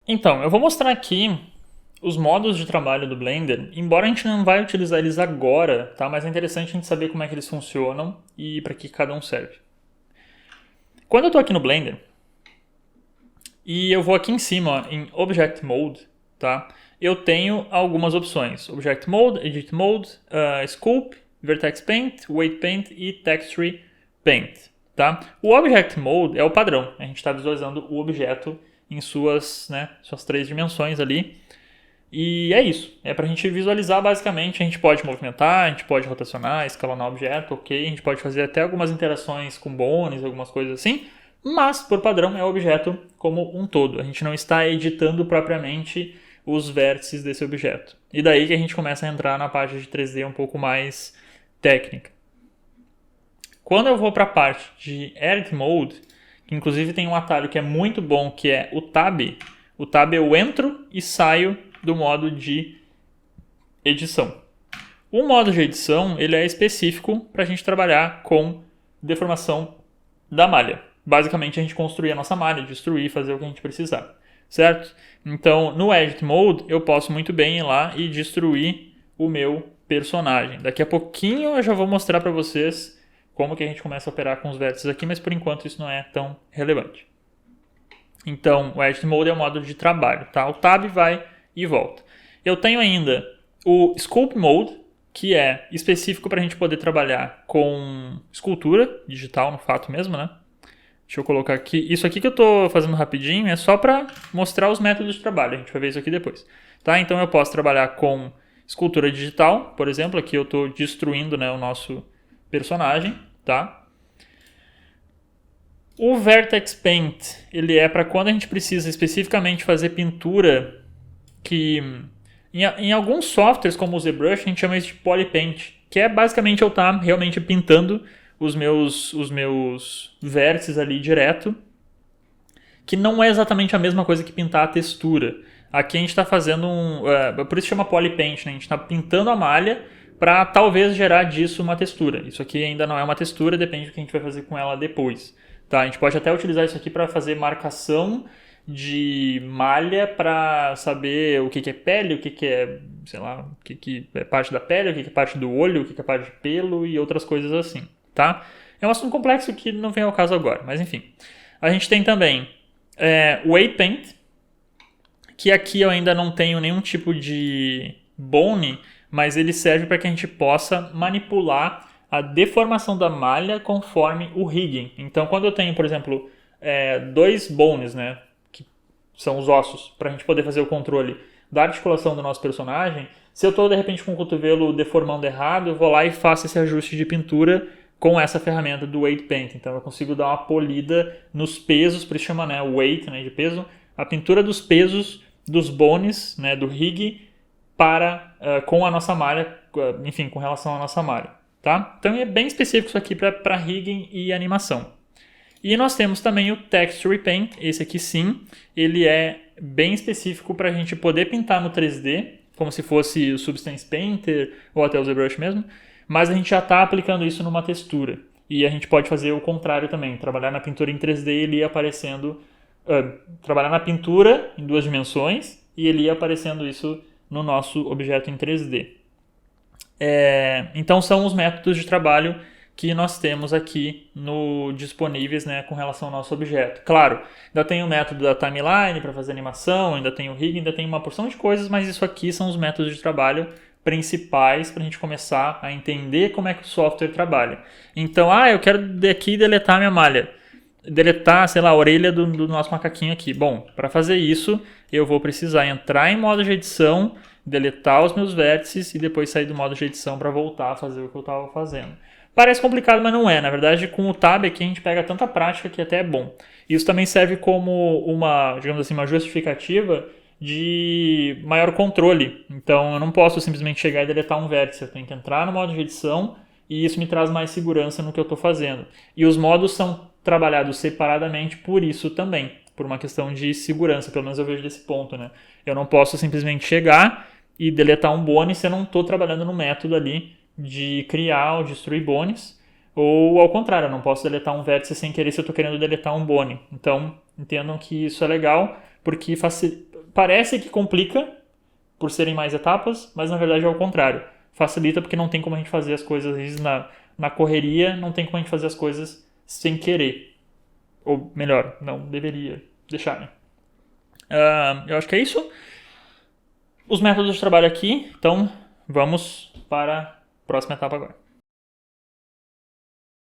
Então, eu vou mostrar aqui os modos de trabalho do Blender, embora a gente não vai utilizar eles agora, tá? Mas é interessante a gente saber como é que eles funcionam e para que cada um serve. Quando eu estou aqui no Blender, e eu vou aqui em cima, ó, em Object Mode, tá? Eu tenho algumas opções. Object Mode, Edit Mode, Sculpt, Vertex Paint, Weight Paint e Texture Paint, tá? O Object Mode é o padrão. A gente está visualizando o objeto em suas 3 dimensões ali. E é isso. É para a gente visualizar basicamente. A gente pode movimentar, a gente pode rotacionar, escalonar o objeto, ok. A gente pode fazer até algumas interações com bones, algumas coisas assim. Mas, por padrão, é o objeto como um todo. A gente não está editando propriamente os vértices desse objeto. E daí que a gente começa a entrar na parte de 3D um pouco mais técnica. Quando eu vou para a parte de Edit Mode, que inclusive tem um atalho que é muito bom, que é o Tab. O Tab eu entro e saio do modo de edição. O modo de edição ele é específico para a gente trabalhar com deformação da malha. Basicamente a gente construir a nossa malha, destruir, fazer o que a gente precisar, certo? Então no Edit Mode eu posso muito bem ir lá e destruir o meu personagem. Daqui a pouquinho eu já vou mostrar para vocês como que a gente começa a operar com os vértices aqui, mas por enquanto isso não é tão relevante. Então o Edit Mode é o modo de trabalho, tá? O Tab vai e volta. Eu tenho ainda o Sculpt Mode, que é específico para a gente poder trabalhar com escultura digital, no fato mesmo, né? Deixa eu colocar aqui. Isso aqui que eu estou fazendo rapidinho é só para mostrar os métodos de trabalho. A gente vai ver isso aqui depois. Tá? Então eu posso trabalhar com escultura digital, por exemplo. Aqui eu estou destruindo, né, o nosso personagem. Tá? O Vertex Paint ele é para quando a gente precisa especificamente fazer pintura que em alguns softwares como o ZBrush a gente chama isso de Polypaint, que é basicamente eu estar realmente pintando os meus vértices ali direto, que não é exatamente a mesma coisa que pintar a textura. Aqui a gente está fazendo por isso chama Polypaint, né? A gente está pintando a malha para talvez gerar disso uma textura. Isso aqui ainda não é uma textura, depende do que a gente vai fazer com ela depois. Tá? A gente pode até utilizar isso aqui para fazer marcação de malha para saber o que é pele, o que é, sei lá, o que é parte da pele, o que é parte do olho, o que é parte de pelo e outras coisas assim, tá? É um assunto complexo que não vem ao caso agora, mas enfim. A gente tem também o Weight Paint, que aqui eu ainda não tenho nenhum tipo de bone, mas ele serve para que a gente possa manipular a deformação da malha conforme o rigging. Então, quando eu tenho, por exemplo, 2 bones, né, que são os ossos, para a gente poder fazer o controle da articulação do nosso personagem, se eu estou, de repente, com o cotovelo deformando errado, eu vou lá e faço esse ajuste de pintura com essa ferramenta do Weight Paint. Então, eu consigo dar uma polida nos pesos, por isso chama, né, weight, né, de peso, a pintura dos pesos dos bones, né, do rig, com a nossa malha, enfim, com relação à nossa malha. Tá? Então é bem específico isso aqui para rigging e animação. E nós temos também o Texture Paint, esse aqui sim, ele é bem específico para a gente poder pintar no 3D, como se fosse o Substance Painter ou até o ZBrush mesmo, mas a gente já está aplicando isso numa textura. E a gente pode fazer o contrário também, trabalhar na pintura em 3D e ele ia aparecendo, trabalhar na pintura em 2 dimensões e ele ia aparecendo isso no nosso objeto em 3D. Então são os métodos de trabalho que nós temos aqui disponíveis, né, com relação ao nosso objeto. Claro, ainda tem o método da timeline para fazer animação, ainda tem o rig, ainda tem uma porção de coisas, mas isso aqui são os métodos de trabalho principais para a gente começar a entender como é que o software trabalha. Então, eu quero daqui deletar minha malha. Deletar, sei lá, a orelha do nosso macaquinho aqui. Bom, para fazer isso, eu vou precisar entrar em modo de edição, deletar os meus vértices e depois sair do modo de edição para voltar a fazer o que eu estava fazendo. Parece complicado, mas não é. Na verdade, com o Tab aqui a gente pega tanta prática que até é bom. Isso também serve como uma, digamos assim, uma justificativa de maior controle. Então eu não posso simplesmente chegar e deletar um vértice. Eu tenho que entrar no modo de edição e isso me traz mais segurança no que eu estou fazendo. E os modos são trabalhados separadamente por isso também, por uma questão de segurança, pelo menos eu vejo desse ponto, né? Eu não posso simplesmente chegar e deletar um bone se eu não estou trabalhando no método ali de criar ou destruir bones, ou ao contrário, eu não posso deletar um vértice sem querer se eu estou querendo deletar um bone. Então, entendam que isso é legal, porque parece que complica por serem mais etapas, mas na verdade é o contrário. Facilita porque não tem como a gente fazer as coisas, às vezes na correria, não tem como a gente fazer as coisas sem querer. Ou melhor, não deveria deixar, né? Eu acho que é isso. Os métodos de trabalho aqui, então vamos para a próxima etapa agora.